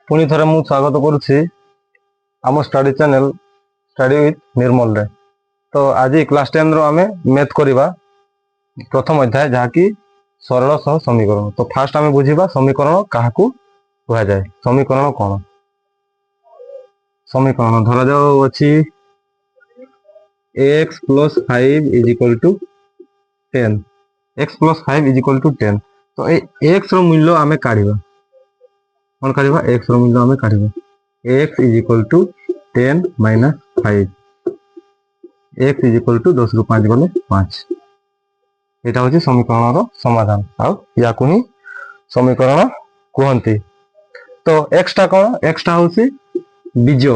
पुणी थरे मु स्वागत करुछि आम स्टडी चैनल स्टडी विथ निर्मल रे। तो आज क्लास 10 रो आमे मैथ करबा प्रथम अध्याय जहाँकि सरल सह समीकरण। तो फास्ट आमे बुझिबा समीकरण काहाकू कहा जाए। समीकरण कौन? समीकरण धरा जाओ अछि x + 5 = 10। x + 5 = 10। तो ए x रो मूल्य आमे काढिबा। कौन काढिबा? x रो मूल्य आमे काढिबा। x = 10 - 5। x = 10 रु 5 गले 5। एटा होची समीकरण रो समाधान। आ याकू ही समीकरण कहंती। तो x टा कोन? x टा होची बीजो।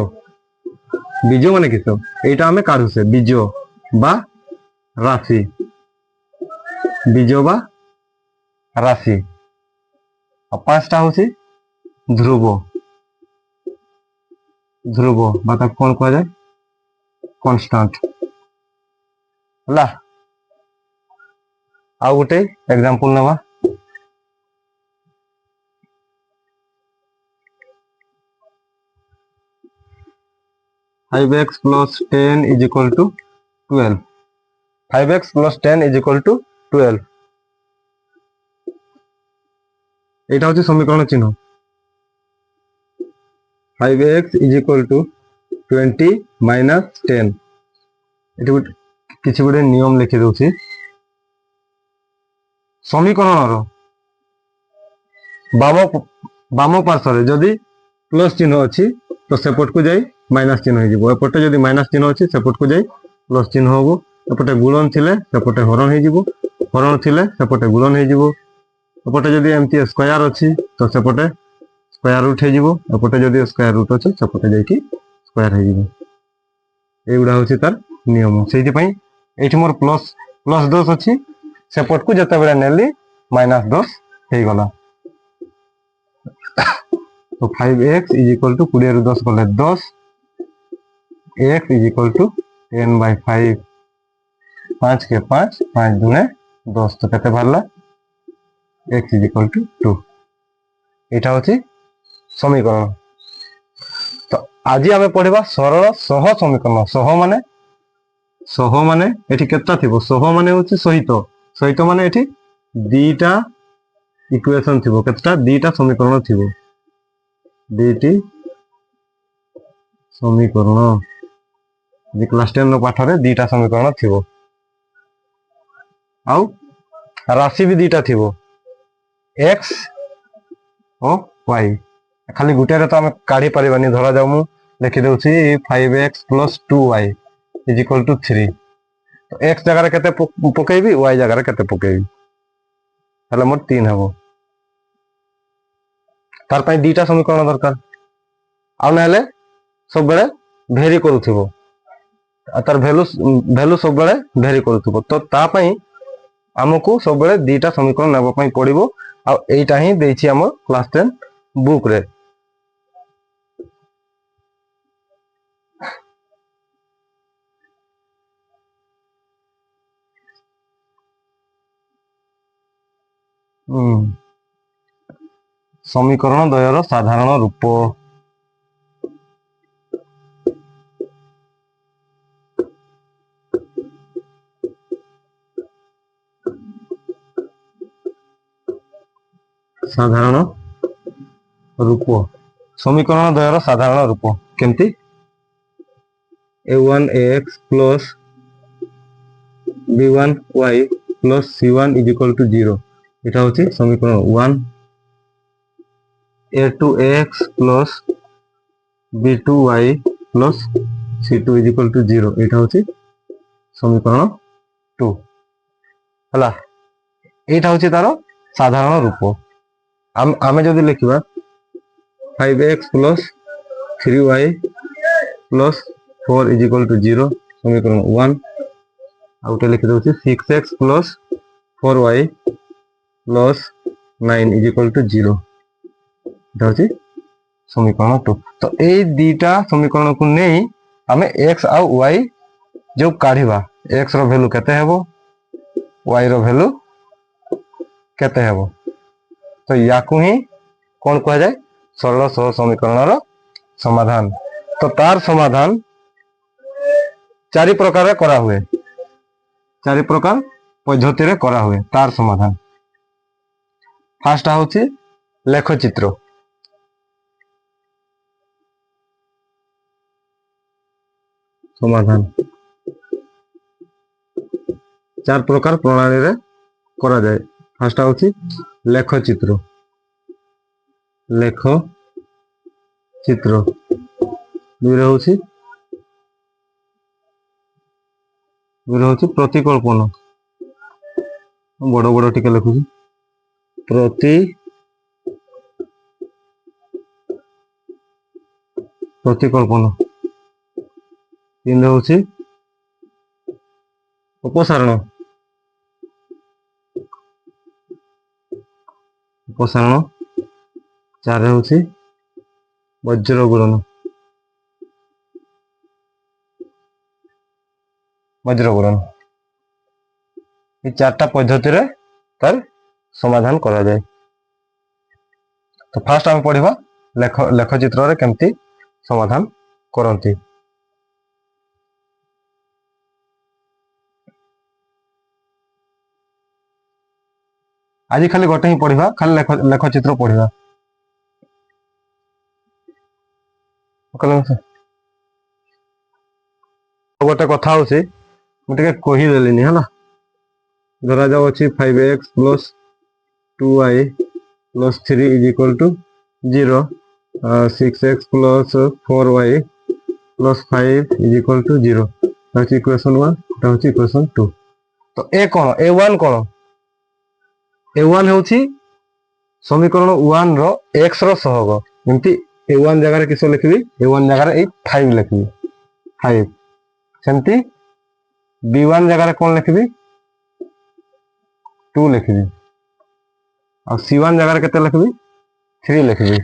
बीजो माने किसो? एटा हमें काढू से बीजो बा राशि। बीजो बा राशि। आ 5 टा होची ध्रुव। ध्रुव बाता कौन कह जाए? कांस्टेंट। हला आ गोटे एग्जांपल नवा। Five x + 10 = 12। 5x + 10 = 12। एटा होची समीकरण चिन्ह। 5x = 20 - 10। एटी किछि गोटे नियम लिखि दउछि। समीकरण रो बाम पार्श्व जदि प्लस चिन्ह अछि तो सेपट को जाई माइनस चिन्ह हो जिवो। एपटे जदि माइनस चिन्ह अछि सेपट को जाई प्लस चिन्ह होबो। एपटे गुणन थिले सेपटे हरण हो जिवो। हरण थिले सेपटे गुणन हो जिवो। एपटे जदि एमती स्क्वायर अछि तो सेपटे स्क्वायर रूट हो जिवो। एपटे जदि स्क्वायर रूट अछि सेपटे जाई कि स्क्वायर हो जिवो। एगुडा होछि तार नियम। सेति पई एठी मोर प्लस 10 अछि सेपट को जते बेला नेली -10 हे गला। तो 5x = 20 रु 10 गले 10। x = 10/5। 5 के 5 5 दुने 10। तो कते बाहरला? x = 2। एटा होछि समीकरण। तो आज आमे पढिबा सरल सह समीकरण। सह माने एठी केतना थिबो? सह माने होछि सहित। सहित माने एठी दीटा इक्वेशन थिबो। केतना? दीटा समीकरण थिबो। दीटी समीकरण। जे क्लास 10 नो पाठ रे दीटा समीकरण थिबो। आउ राशि भी दीटा थिबो, x और y। खाली गुटे रे तो हम काढी परिबानी। धरा जाऊ मु लिखि देउछि 5x + 2y = 3। तो x जगह रे केते पकेइबी, y जगह रे केते पकेइबी? हले मोर 3 हबो। तार पई दीटा समीकरण दरकार। आ नहले सब बेले भेरी करूथिबो। तार वैल्यू सब बेले भेरी करूथिबो। तो ता पई हमकु सब बेले दीटा समीकरण नेबा पई पड़िबो। आ एटा ही देछि हम क्लास 10 बुक रे। समीकरण द्वयर साधारण रूप। साधारण रूप। समीकरण द्वयर साधारण रूप केमती? a1x + b1y + c1 = 0। एटा होछि समीकरण 1। a2x + b2y + c2 = 0। एटा होछि समीकरण 2। हला एटा होछि तारो साधारण रूप। आमे जदि लिखिबा 5x + 3y + 4 = 0 समीकरण 1। आउटे लिखि दउछि 6x + 4y + 9 = 0। एटा होछि समीकरण 2। तो ए दीटा समीकरण को नै हमें x आ y जो काढिबा, x रो वैल्यू केते हेबो, y रो वैल्यू केते हेबो। तो याकू ही कौन कहा जाए? सरल सहज समीकरण समाधान। तो तार समाधान चारि प्रकार करा हुए, चारि प्रकार पद्धति रे करा हुए तार समाधान। फास्ट होची लेखचित्र। समाधान चार प्रकार प्रणाली रे करा जाए। फास्ट होची लेखचित्र, लेख चित्र। दुई होची प्रतिकल्पन। बड़ बड़ टिके लिखुची प्रतिकल्पन। तीन होची अपसारण, अपसारण। चार होची वज्र गुणन, वज्र गुणन। ये चारटा पद्धति रे तार समाधान करा जाए। तो फास्ट आम पढ़िबा लेखचित्र रे केमती समाधान करंती। आज खाली गोटे ही पढ़िबा, खाली लेखचित्र पढ़िबा। गोटे कथा होची मुझे कही देलिनी है ना। धरा जाओ अच्छी 5x + 2y + 3 = 0, 6x + 4y + 5 = 0। Equation 1, equation 2। तो ए कौन a1 कौन a1 होची समीकरण 1 रो x रो सहग। एमती a1 जगह किस लिखबी, a1 जगह 5 लिखबी 5। सेमती b1 जगह कौन लिखबी 2 लिखबी, और c1 जगह केते लिखबी 3 लिखबी।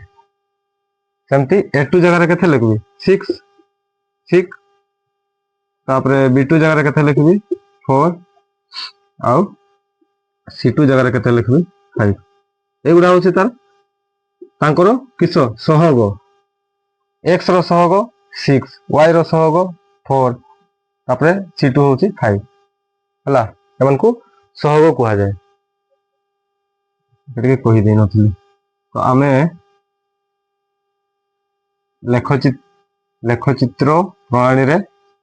सेमती a2 जगह केते लिखबी 6। तापरे b2 जगह केते लिखबी 4, और c2 जगह केते लिखबी 5। एगुडा होची तांकर किस सहग। x रो सहग 6, y रो सहग 4, तापरे c2 होची 5 हला। एमन को सहग कहा जाए। एटिके कहि दे नथली। तो आमे लेखचित्र प्रणाली रे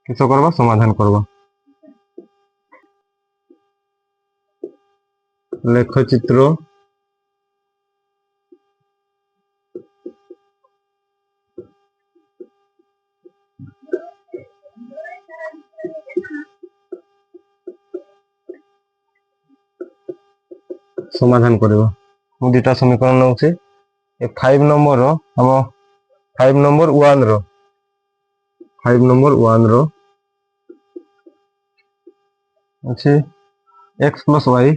किस करबा समाधान करबा। लेखचित्र समाधान करबा। मु दुटा समीकरण नउछे। ए 5 नंबर रो हम 5 नंबर 1 रो 5 नंबर 1 रो अच्छे x + y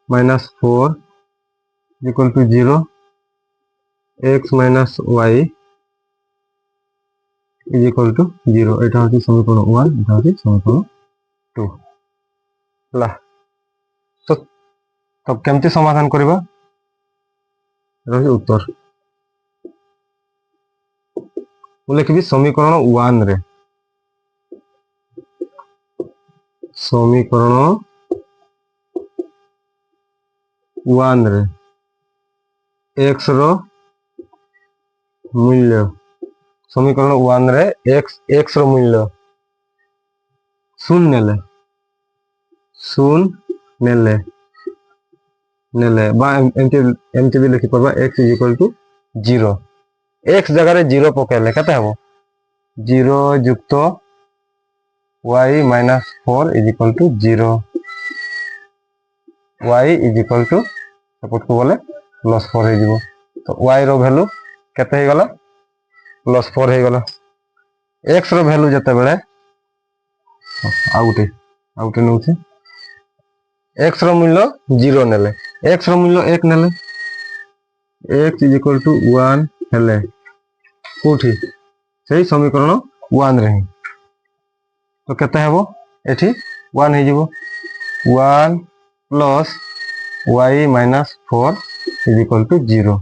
-4 = 0, x - y = 0। এটা হচ্ছে সমীকরণ 1, এটা হচ্ছে সমীকরণ 2 ला। तो केमती समाधान करबा रही उत्तर। बोले कि समीकरण 1 रे, समीकरण 1 रे x रो मूल्य, समीकरण 1 रे x रो मूल्य 0 नेले, 0 नेले बा एमटी भी लिखि परबा x = 0। x जगह रे 0 पकेले केते हबो 0 + y - 4 = 0। y सपोर्ट को बोले +4 हे जिवो। तो y रो वैल्यू केते हे गला +4 हे गला। x रो वैल्यू जते बेले आउटे नउछे x रो मूल्य 0 नेले, x रो मूल्य 1 नेले, x = 1 हेले कोठी सही समीकरण 1 रे। तो केते हेबो एठी 1 हे जिवो। 1 + y minus 4 is equal to 0।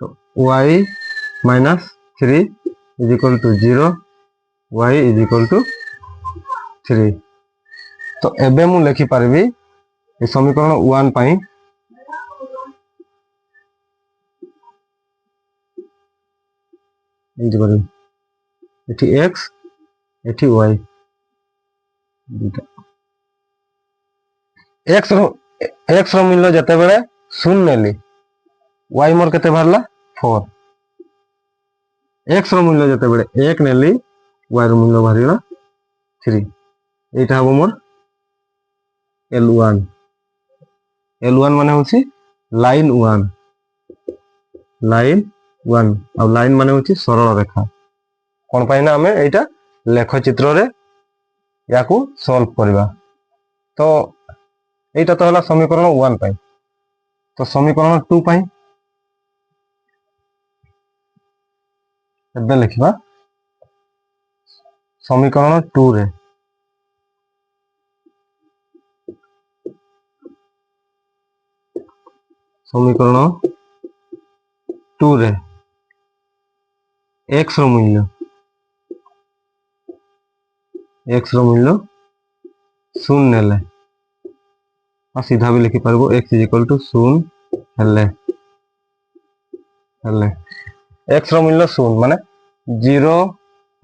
तो y minus 3 is equal to 0, y is equal to 3। तो एबे मु लिखि पारबी ए समीकरण 1 पाई एठी x एठी y x रो मूल्य जते बेले 0 नेली y मोर केते भरला 4, x रो मूल्य जते बेले 1 नेली y रो मूल्य भरिला 3। एटा हबो मोर L1। L1 माने होची लाइन 1, लाइन 1 आ लाइन माने होची सरल रेखा। कोन पाइना हमें एटा लेख चित्र रे याकू सॉल्व करबा। तो एटा तो हला समीकरण 1 पाई। तो समीकरण 2 पाई एबे लिखबा समीकरण 2 रे समीकरण 2 रे x रो मूल्य 0 नेले आ सीधा भी लिखि पारबो x इज इक्वल टू 0 हेले x रो मूल्य 0 माने 0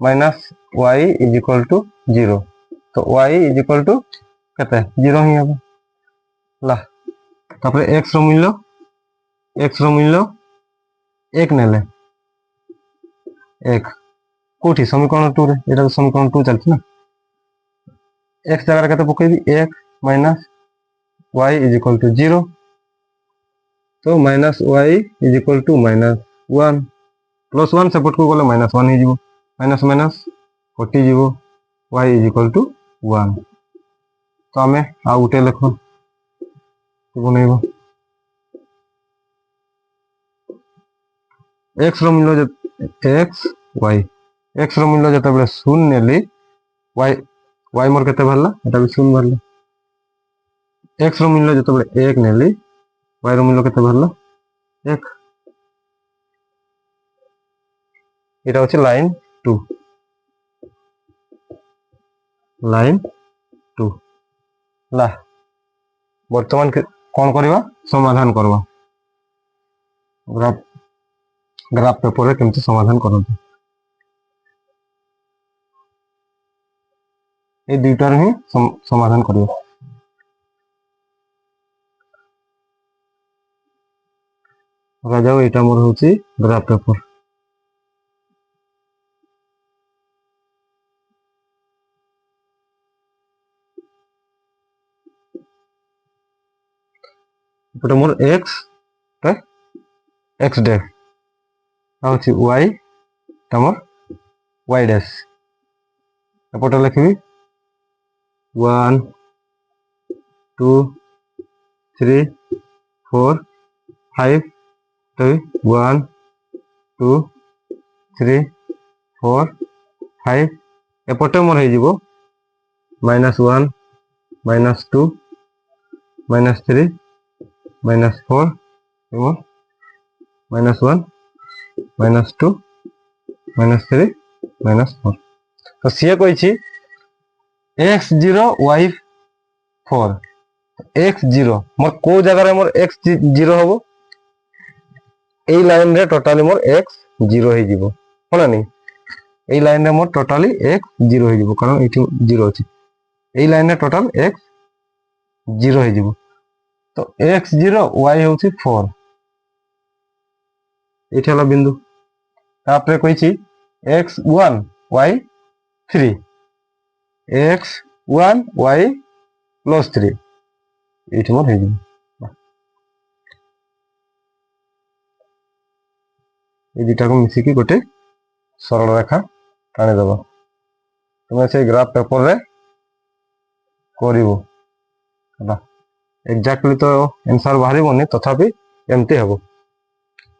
minus y is equal to 0। तो y इज इक्वल टू केते 0 ही हबो ला। तापरे x रो मूल्य 1 नेले 1 कोठी समीकरण 2 रे एटा समीकरण 2 चलछि ना। x जगह केते पकेबी 1 minus y is equal to 0। तो minus y is equal to minus 1 plus 1 सेपट को गले माइनस 1 ही जीवो माइनस माइनस कटि जीवो y इज इक्वल टू 1। तो आमे आ उटे लेखो बनेबो x रो मूल्य x रो मूल्य जते बेले 0 नेली y मोर केते भरला एटा भी 0 भरला। x रो मूल्य जते बेले 1 नेली y रो मूल्य केते भरला 1। एटा होछि लाइन 2 ला। वर्तमान कोन करबा समाधान करबा ग्राफ पेपर रे केमति समाधान करते ए दुइटार ही समाधान करियो। जाओ एटा मोर होची ग्राफ पेपर। एटा मोर x डैश होची y तमर y डैश एपटे लिखबी 1 2 3 4 5 2 1 2 3 4 5 एपटे मोर हे जीवो -1 -2 -3 -4 एवं -1 -2 -3 -4। तो सी कही x0 y4 x0 मोर को जगह रे मोर x0 हबो ए लाइन रे टोटली मोर x0 हे जीवो होला नहीं ए लाइन रे मोर टोटली x0 हे जीवो कारण एठी 0 अछि ए लाइन रे टोटल x0 हे जीवो। तो x0 y होछि 4 एठी हला बिंदु तापरे कहिछि x1 y3 x1 y plus 3 एठी मोर हे जीवो ए दुटा को मिसी की गोटे सरल रेखा टाणी दबो। तुम से ग्राफ पेपर रे करिवो हला एग्जैक्टली तो आंसर बाहरिबोनी तथापि एमती हबो।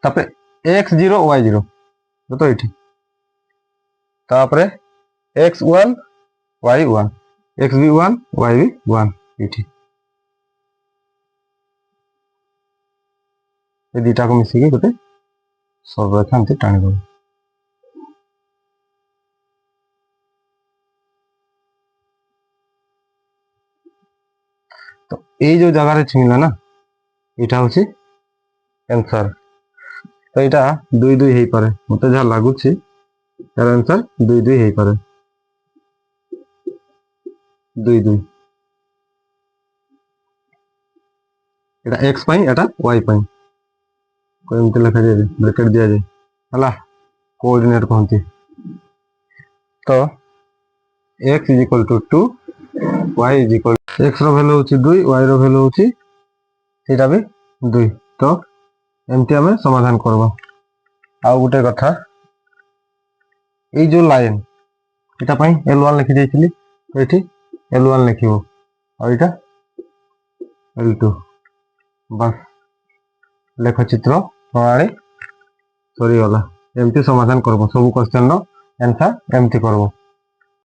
तापरे x0 y0 तो एठी तापरे x1 y1 xb1 yb1 एठी ए दुटा को मिसिकी गोटे सरलरेखा एमती टाणीदेव। तो ये जो जगह छुईला ना यहाँ हूँ आंसर। तो यहाँ 2 2 हो पारे मत जहाँ लगुच यार आंसर 2 2 हो पारे 2 2 एटा x पाई एटा y पाई को एमती लिखा जाए ब्रैकेट दिया जाए हला कोऑर्डिनेट कहती। तो x is equal to 2 y is equal x रो वैल्यू होची 2 y रो वैल्यू होची सेटा भी 2। तो एमती हमें समाधान करबा। आ गोटे कथा ये जो लाइन एटा पाई L1 लिखि देइथिली तो एठी L1 लिखिबो और एटा L2 बस लेखचित्र प्रणाली सरी गला। एमती समाधान करबो सब क्वेश्चन रो आंसर एमती करबो।